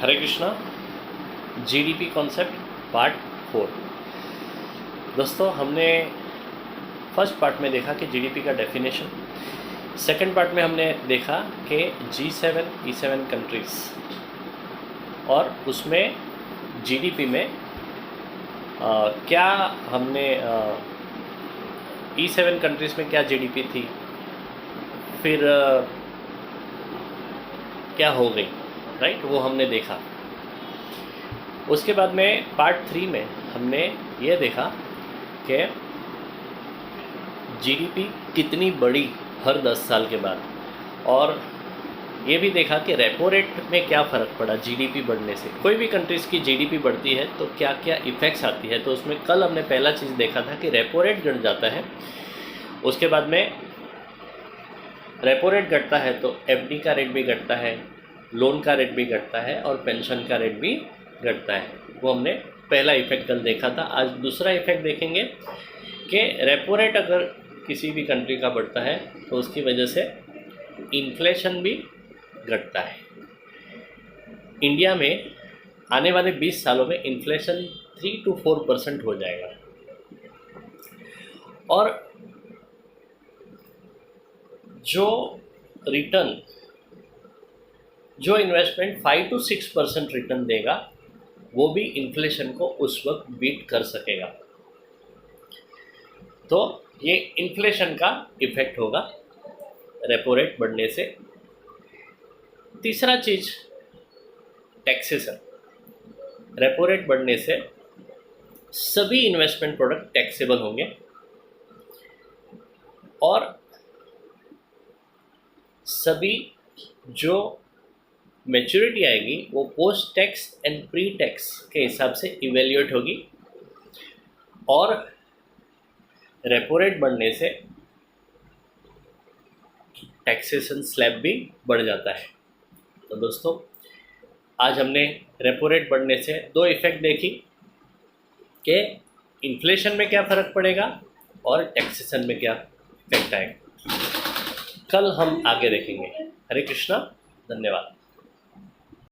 हरे Krishna. GDP concept part 4। दोस्तों, हमने first part में देखा कि जीडीपी का डेफिनेशन, सेकंड पार्ट में हमने देखा कि G7 E7 कंट्रीज़ और उसमें जीडीपी में क्या हमने E7 कंट्रीज़ में क्या जीडीपी थी, फिर क्या हो गई, राइट, वो हमने देखा। उसके बाद में पार्ट 3 में हमने ये देखा कि जीडीपी कितनी बढ़ी हर 10 साल के बाद, और ये भी देखा कि रेपो रेट में क्या फ़र्क पड़ा जीडीपी बढ़ने से। कोई भी कंट्रीज़ की जीडीपी बढ़ती है तो क्या क्या इफ़ेक्ट्स आती है। तो उसमें कल हमने पहला चीज़ देखा था कि रेपो रेट घट जाता है, उसके बाद में रेपो रेट घटता है तो एफडी का रेट भी घटता है, लोन का रेट भी घटता है और पेंशन का रेट भी घटता है। वो हमने पहला इफ़ेक्ट कल देखा था। आज दूसरा इफ़ेक्ट देखेंगे कि रेपो रेट अगर किसी भी कंट्री का बढ़ता है तो उसकी वजह से इन्फ्लेशन भी घटता है। इंडिया में आने वाले 20 सालों में इन्फ्लेशन 3 to 4% हो जाएगा, और जो रिटर्न, जो इन्वेस्टमेंट 5 to 6% रिटर्न देगा, वो भी इन्फ्लेशन को उस वक्त बीट कर सकेगा। तो ये इन्फ्लेशन का इफ़ेक्ट होगा रेपो रेट बढ़ने से। तीसरा चीज़ टैक्सेशन। रेपो रेट बढ़ने से सभी इन्वेस्टमेंट प्रोडक्ट टैक्सेबल होंगे, और सभी जो मैच्योरिटी आएगी वो post tax and pre tax के हिसाब से इवेल्यूएट होगी, और रेपो रेट बढ़ने से टैक्सेशन स्लैब भी बढ़ जाता है। तो दोस्तों, आज हमने रेपो रेट बढ़ने से दो इफ़ेक्ट देखी कि इन्फ्लेशन में क्या फ़र्क पड़ेगा और टैक्सेशन में क्या इफेक्ट आएगा। कल हम आगे देखेंगे। हरे कृष्णा, धन्यवाद।